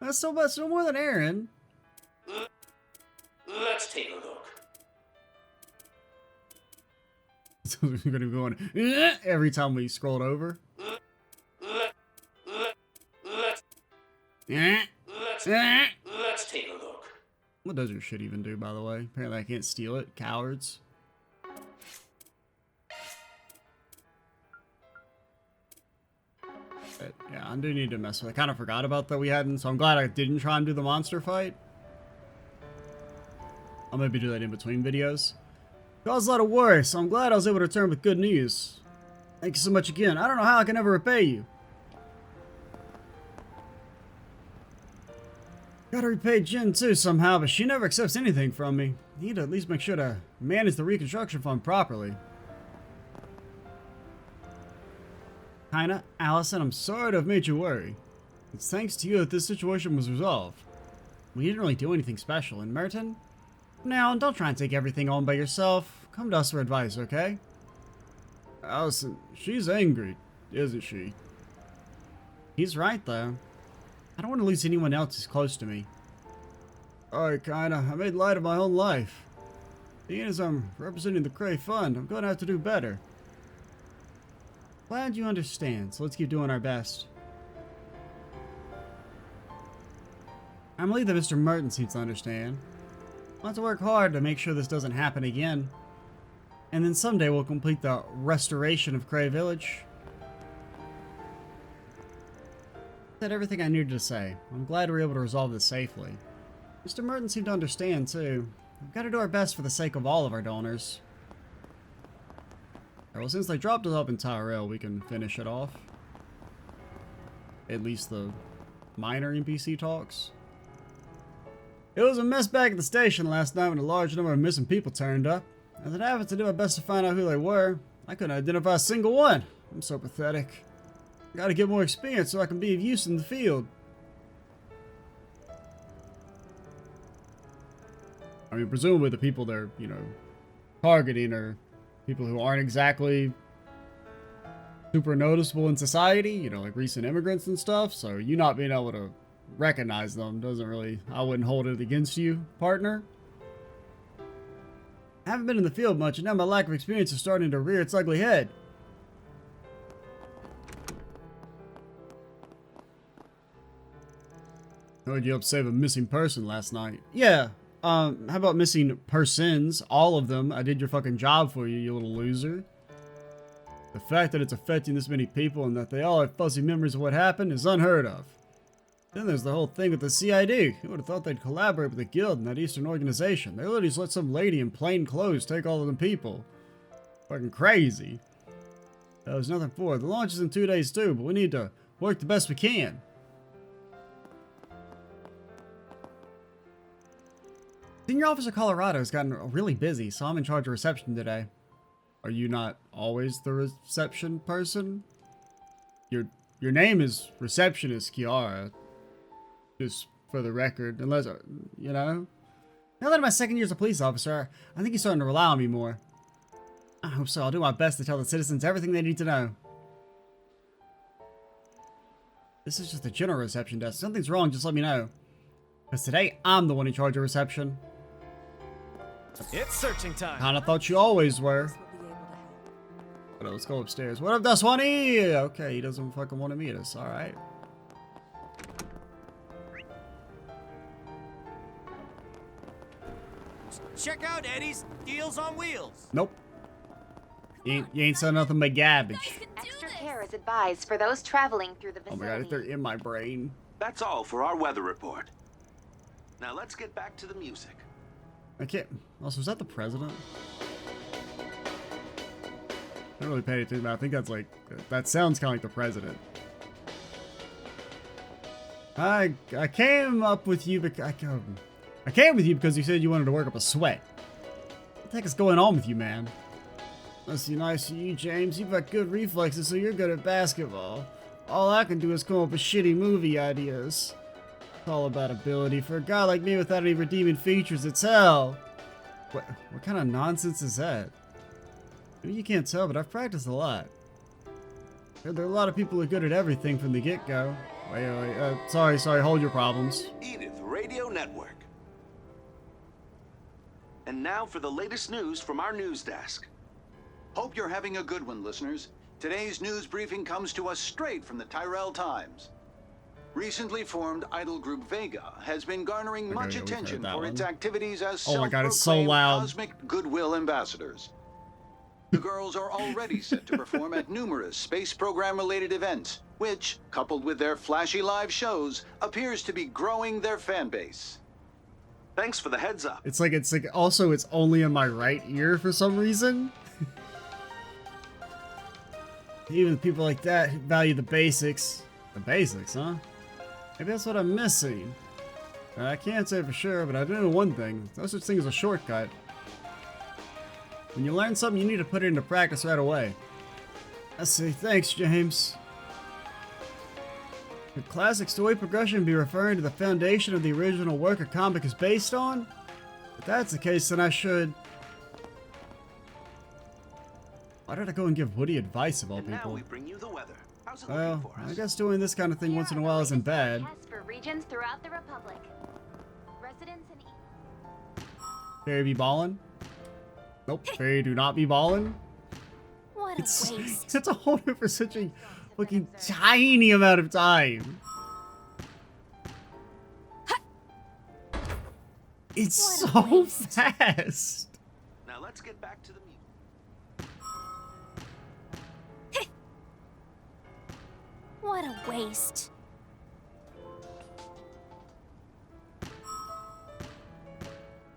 That's still more than Aaron. Let's take a look. So we're gonna be going "Eh," every time we scroll over. Eh, eh. Let's take a look. What does your shit even do, by the way? Apparently I can't steal it. Cowards. But, yeah, I do need to mess with it. I kind of forgot about that we hadn't, so I'm glad I didn't try and do the monster fight. I'll maybe do that in between videos. Caused a lot of worry, so I'm glad I was able to return with good news. Thank you so much again. I don't know how I can ever repay you. Gotta repay Jen too somehow, but she never accepts anything from me. Need to at least make sure to manage the reconstruction fund properly. Kinda, Allison, I'm sorry to have made you worry. It's thanks to you that this situation was resolved. We didn't really do anything special, and Merton? Now, don't try and take everything on by yourself. Come to us for advice, okay? Allison, she's angry, isn't she? He's right, though. I don't want to lose anyone else who's close to me. Alright, kinda. I made light of my own life. Being as I'm representing the Creil Fund, I'm gonna have to do better. Glad you understand, so let's keep doing our best. I'm relieved that Mr. Merton seems to understand. We'll have to work hard to make sure this doesn't happen again. And then someday we'll complete the restoration of Creil Village. Said everything I needed to say. I'm glad we were able to resolve this safely. Mr. Merton seemed to understand, too. We've got to do our best for the sake of all of our donors. Well, since they dropped us up in Tyrell, we can finish it off. At least the minor NPC talks. It was a mess back at the station last night when a large number of missing people turned up. As it happens, to do my best to find out who they were. I couldn't identify a single one. I'm so pathetic. Gotta get more experience so I can be of use in the field. I mean, presumably the people they're, you know, targeting are people who aren't exactly super noticeable in society, you know, like recent immigrants and stuff. So you not being able to recognize them doesn't really, I wouldn't hold it against you, partner. I haven't been in the field much, and now my lack of experience is starting to rear its ugly head. I heard you helped save a missing person last night. Yeah, how about missing persons? All of them. I did your fucking job for you, you little loser. The fact that it's affecting this many people and that they all have fuzzy memories of what happened is unheard of. Then there's the whole thing with the CID. Who would have thought they'd collaborate with the guild and that eastern organization? They literally just let some lady in plain clothes take all of them people. Fucking crazy. There's nothing for it. The launch is in 2 days too, but we need to work the best we can. Senior Officer Colorado has gotten really busy, so I'm in charge of reception today. Are you not always the reception person? Your name is Receptionist Kiara. Just for the record, unless, you know. Now that I'm my second year as a police officer, I think he's starting to rely on me more. I hope so. I'll do my best to tell the citizens everything they need to know. This is just a general reception desk. If something's wrong, just let me know. Because today, I'm the one in charge of reception. It's searching time. Kinda thought you always were. But let's go upstairs. What up, Daswani? Okay, he doesn't fucking want to meet us. Alright. Check out Eddie's Deals on Wheels. Nope. You ain't said nothing but garbage. Extra care is advised for those traveling through the Oh vicinity. my god, if they're in my brain. That's all for our weather report. Now let's get back to the music. I can't. Also, is that the president? I don't really pay attention, but I think that's like, that sounds kind of like the president. I came up with you because I came with you because you said you wanted to work up a sweat. What the heck is going on with you, man? Must be nice to you, James. You've got good reflexes, so you're good at basketball. All I can do is come up with shitty movie ideas. It's all about ability. For a guy like me without any redeeming features, it's hell. What kind of nonsense is that? Maybe you can't tell, but I've practiced a lot. There are a lot of people who are good at everything from the get-go. Wait, sorry, hold your problems. Edith Radio Network. And now for the latest news from our news desk. Hope you're having a good one, listeners. Today's news briefing comes to us straight from the Tyrell Times. Recently formed idol group Vega has been garnering much attention for its activities as self-proclaimed cosmic goodwill ambassadors. The girls are already set to perform at numerous space program-related events, which, coupled with their flashy live shows, appears to be growing their fan base. Thanks for the heads up. It's like also it's only in my right ear for some reason. Even people like that value the basics. The basics, huh? Maybe that's what I'm missing. I can't say for sure, but I do know one thing. No such thing as a shortcut. When you learn something, you need to put it into practice right away. I say thanks, James. Could classic story progression be referring to the foundation of the original work a comic is based on? If that's the case, then I should... Why did I go and give Woody advice of all people? Now we bring you the weather. How's it well, looking for us? I guess doing this kind of thing once in a while isn't bad. For regions throughout the Republic. Residents and Fairy be ballin'? Nope, fairy do not be ballin'. What a waste. It's a holder for such a fucking tiny amount of time. It's so fast. Now let's get back to the music. What a waste.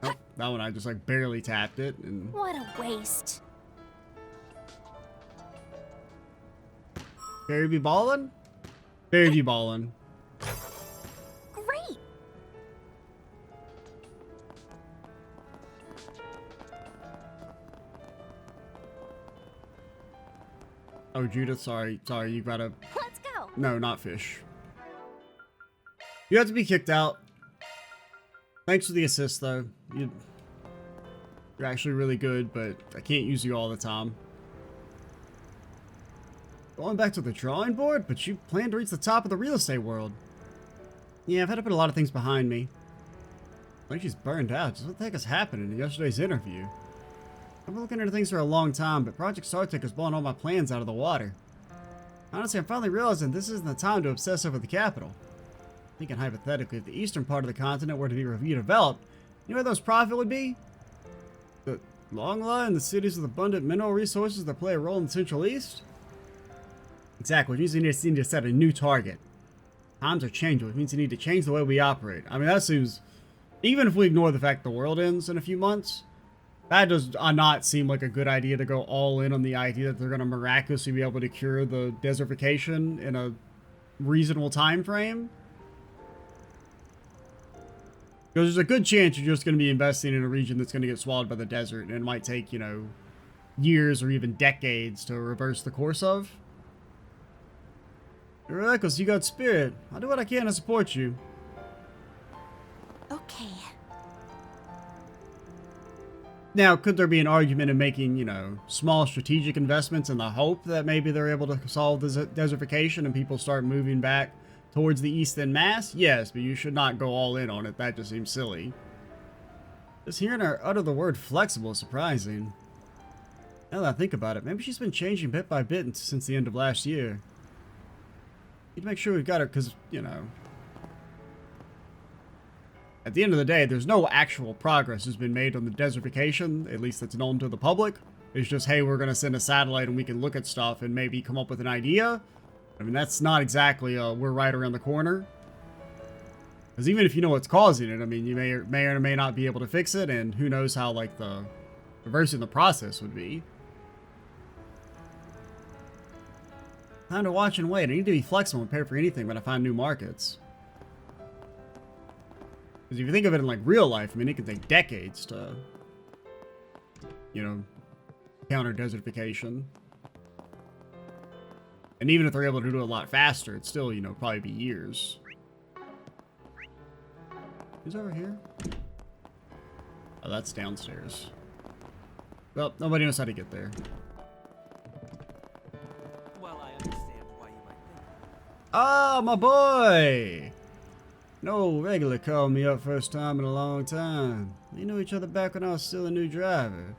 Oh, that one I just like barely tapped it and What a waste. Fairy be ballin'? Fairy be ballin'. Great. Oh, Judith, sorry, you gotta... Let's go. No, not fish. You have to be kicked out. Thanks for the assist, though. You're actually really good, but I can't use you all the time. Going back to the drawing board, but you plan to reach the top of the real estate world. Yeah, I've had to put a lot of things behind me. I think she's burned out. Just what the heck is happening in yesterday's interview? I've been looking into things for a long time, but Project Startech has blown all my plans out of the water. Honestly, I'm finally realizing this isn't the time to obsess over the capital. Thinking hypothetically, if the eastern part of the continent were to be redeveloped, you know where the most profit would be? The long line, the cities with abundant mineral resources that play a role in the Central East? Exactly, which means you need to set a new target. Times are changing, which means you need to change the way we operate. I mean, that seems... Even if we ignore the fact the world ends in a few months, that does not seem like a good idea to go all in on the idea that they're going to miraculously be able to cure the desertification in a reasonable time frame. Because there's a good chance you're just going to be investing in a region that's going to get swallowed by the desert, and it might take, you know, years or even decades to reverse the course of. You're reckless, you got spirit. I'll do what I can to support you. Okay. Now, could there be an argument in making, you know, small strategic investments in the hope that maybe they're able to solve the desertification and people start moving back towards the east en masse? Yes, but you should not go all in on it. That just seems silly. Just hearing her utter the word flexible is surprising. Now that I think about it, maybe she's been changing bit by bit since the end of last year. Need to make sure we've got her, because, you know, at the end of the day, there's no actual progress has been made on the desertification, at least that's known to the public. It's just, hey, we're going to send a satellite and we can look at stuff and maybe come up with an idea. I mean, that's not exactly we're right around the corner. Because even if you know what's causing it, I mean, you may or may not be able to fix it, and who knows how, like, the reversing the process would be. Time to watch and wait. I need to be flexible and prepare for anything when I find new markets. Because if you think of it in like real life, I mean, it can take decades to, you know, counter desertification. And even if they're able to do it a lot faster, it's still, you know, probably be years. Who's over here? Oh, that's downstairs. Well, nobody knows how to get there. Well, I understand why you might think. Ah, my boy! No regular called me up first time in a long time. We knew each other back when I was still a new driver.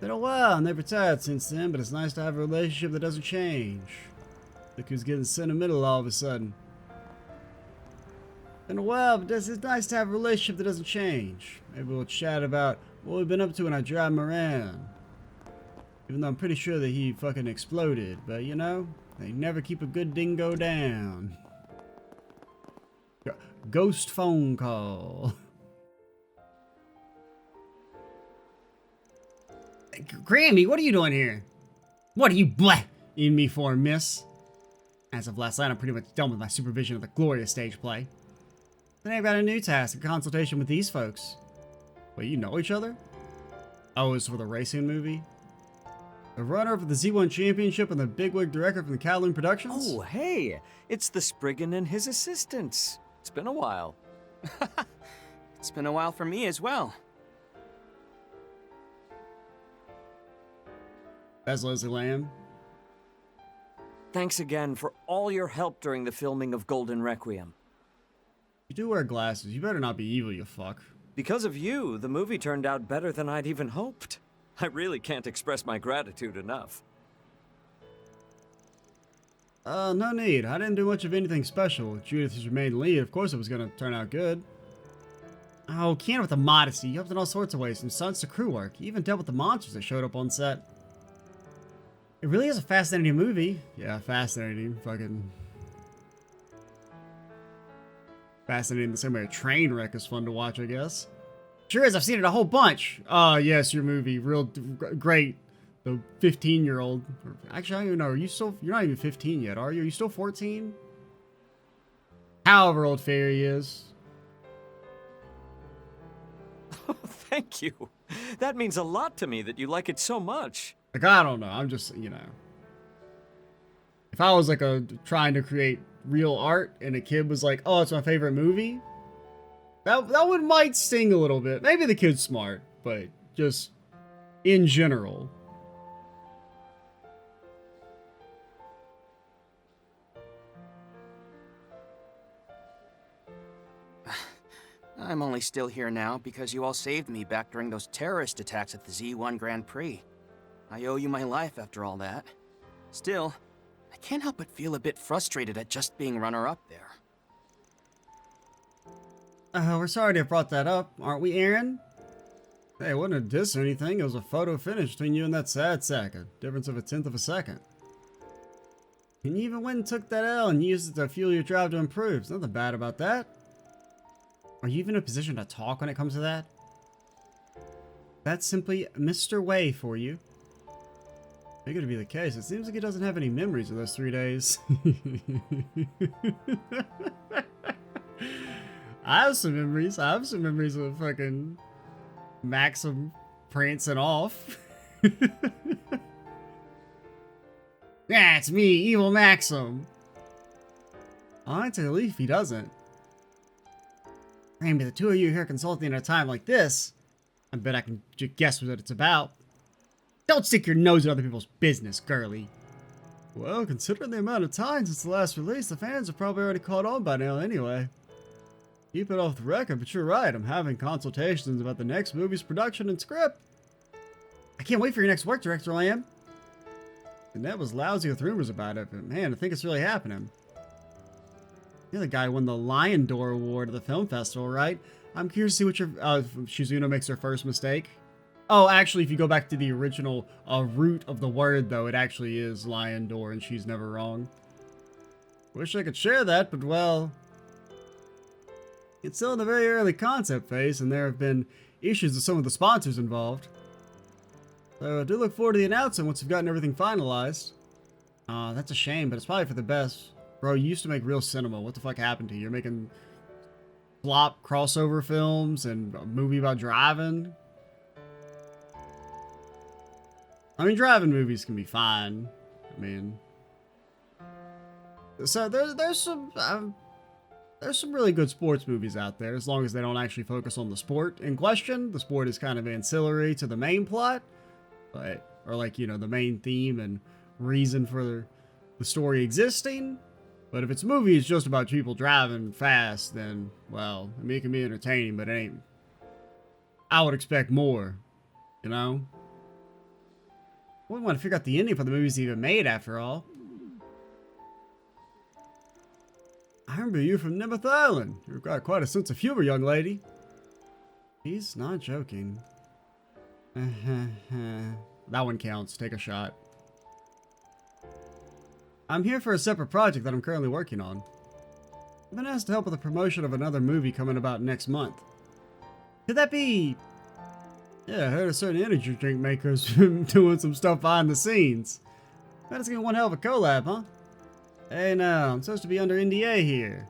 Been a while, and they've retired since then, but it's nice to have a relationship that doesn't change. Look who's getting sentimental all of a sudden. Been a while, but it's nice to have a relationship that doesn't change. Maybe we'll chat about what we've been up to when I drive him around. Even though I'm pretty sure that he fucking exploded, but you know, they never keep a good dingo down. Ghost phone call. Grammy, what are you doing here? What are you in me for, miss? As of last night, I'm pretty much done with my supervision of the glorious stage play. Then I've got a new task, a consultation with these folks. Wait, you know each other? Oh, it's for the racing movie? The runner for the Z1 Championship and the bigwig director from the Kowloon Productions? Oh, hey, it's the Spriggan and his assistants. It's been a while. It's been a while for me as well. That's Leslie Lamb. Thanks again for all your help during the filming of Golden Requiem. You do wear glasses. You better not be evil, you fuck. Because of you, the movie turned out better than I'd even hoped. I really can't express my gratitude enough. No need. I didn't do much of anything special. Judith is your main lead. Of course it was gonna turn out good. Oh, can't with the modesty. You helped in all sorts of ways, from stunts to crew work. You even dealt with the monsters that showed up on set. It really is a fascinating movie. Yeah, fascinating. Fucking... fascinating the same way a train wreck is fun to watch, I guess. Sure is, I've seen it a whole bunch. Oh, yes, your movie. Real great. The 15-year-old. Actually, I don't even know. Are you still... you're not even 15 yet, are you? Are you still 14? However old Fairy is. Oh, thank you. That means a lot to me that you like it so much. Like, I don't know. I'm just, you know. If I was like trying to create real art and a kid was like, oh, it's my favorite movie, that would might sting a little bit. Maybe the kid's smart, but just in general. I'm only still here now because you all saved me back during those terrorist attacks at the Z1 Grand Prix. I owe you my life after all that. Still, I can't help but feel a bit frustrated at just being runner-up there. We're sorry to have brought that up, aren't we, Aaron? Hey, it wasn't a diss or anything. It was a photo finish between you and that sad sack. A difference of 1/10 of a second. And you even went and took that L and used it to fuel your drive to improve. There's nothing bad about that. Are you even in a position to talk when it comes to that? That's simply Mr. Way for you. Figured to be the case. It seems like he doesn't have any memories of those 3 days. I have some memories. I have some memories of fucking Maxim prancing off. Yeah, it's me, Evil Maxim. I take a leaf if he doesn't. Maybe the two of you here consulting at a time like this. I bet I can guess what it's about. Don't stick your nose in other people's business, girly. Well, considering the amount of time since the last release, the fans are probably already caught on by now anyway. Keep it off the record, but you're right. I'm having consultations about the next movie's production and script. I can't wait for your next work, Director Lamb. The net was lousy with rumors about it, but man, I think it's really happening. You're the guy who won the Lion D'Or Award at the film festival, right? I'm curious to see what your... Shizuno makes her first mistake. Oh, actually, if you go back to the original root of the word, though, it actually is Lion D'Or, and she's never wrong. Wish I could share that, but well... It's still in the very early concept phase, and there have been issues with some of the sponsors involved. So I do look forward to the announcement once we've gotten everything finalized. That's a shame, but it's probably for the best. Bro, you used to make real cinema. What the fuck happened to you? You're making flop crossover films and a movie about driving. I mean, driving movies can be fine. I mean, so there's some really good sports movies out there, as long as they don't actually focus on the sport in question. The sport is kind of ancillary to the main plot, but, or like, you know, the main theme and reason for the story existing. But if it's a movie, it's just about people driving fast, then, well, I mean, it can be entertaining, but it ain't. I would expect more, you know? We want to figure out the ending for the movies even made, after all. I remember you from Nemeth Island. You've got quite a sense of humor, young lady. He's not joking. That one counts. Take a shot. I'm here for a separate project that I'm currently working on. I've been asked to help with the promotion of another movie coming about next month. Could that be... Yeah, I heard a certain energy drink maker's doing some stuff behind the scenes. That's gonna be one hell of a collab, huh? Hey now, I'm supposed to be under NDA here.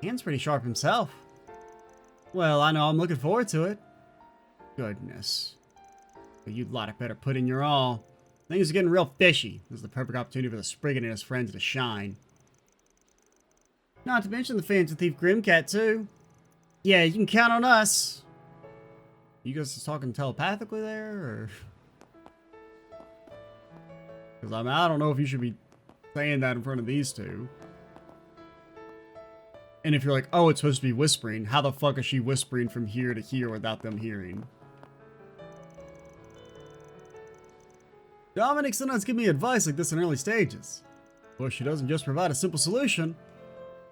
Hand's pretty sharp himself. Well, I know, I'm looking forward to it. Goodness. But you'd lot better put in your all. Things are getting real fishy. This is the perfect opportunity for the Spriggan and his friends to shine. Not to mention the fans of Thief Grimcat, too. Yeah, you can count on us. You guys just talking telepathically there, or? Because I mean, I don't know if you should be saying that in front of these two. And if you're like, oh, it's supposed to be whispering, how the fuck is she whispering from here to here without them hearing? Dominic sometimes gives me advice like this in early stages. Well, she doesn't just provide a simple solution.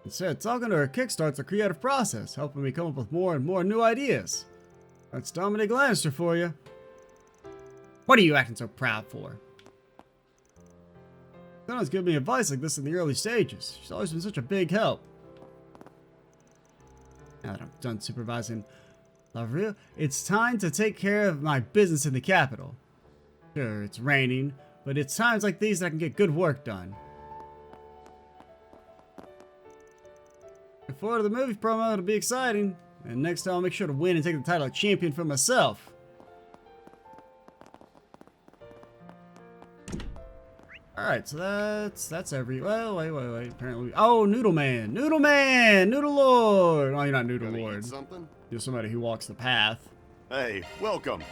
Instead, talking to her kickstarts a creative process, helping me come up with more and more new ideas. That's Dominic Lannister for you. What are you acting so proud for? Sometimes give me advice like this in the early stages. She's always been such a big help. Now that I'm done supervising Lavril, it's time to take care of my business in the capital. Sure, it's raining, but it's times like these that I can get good work done. Look forward to the movie promo, it'll be exciting. And next time I'll make sure to win and take the title of champion for myself. Alright, so that's every... Well, wait. Apparently... Oh, Noodle Man! Noodle Man! Noodle Lord! Oh, you're not Noodle Lord. You're somebody who walks the path. Hey, welcome.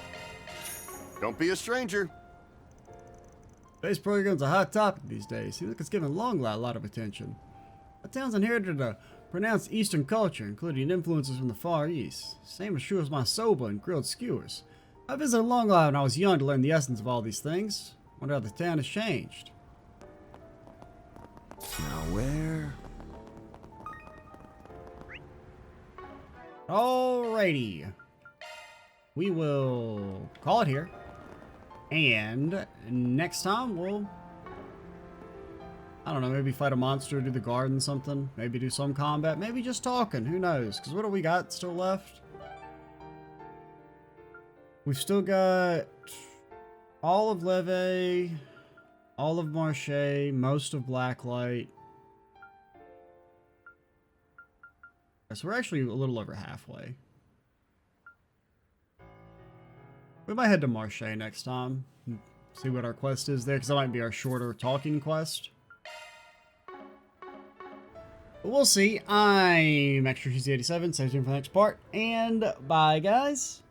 Don't be a stranger. Space program's a hot topic these days. Seems like it's giving Longlot a lot of attention. The town's inherited a pronounced Eastern culture, including influences from the Far East. Same as true as my soba and grilled skewers. I visited Longlot when I was young to learn the essence of all these things. Wonder how the town has changed. Now where? Alrighty. We will call it here. And next time we'll... I don't know, maybe fight a monster, do the garden, something. Maybe do some combat. Maybe just talking. Who knows? Because what do we got still left? We've still got all of Leve, all of Marche, most of Blacklight. So we're actually a little over halfway. We might head to Marche next time. See what our quest is there, because that might be our shorter talking quest. But we'll see. I'm Extra Cheesy 87. Stay tuned for the next part. And bye, guys.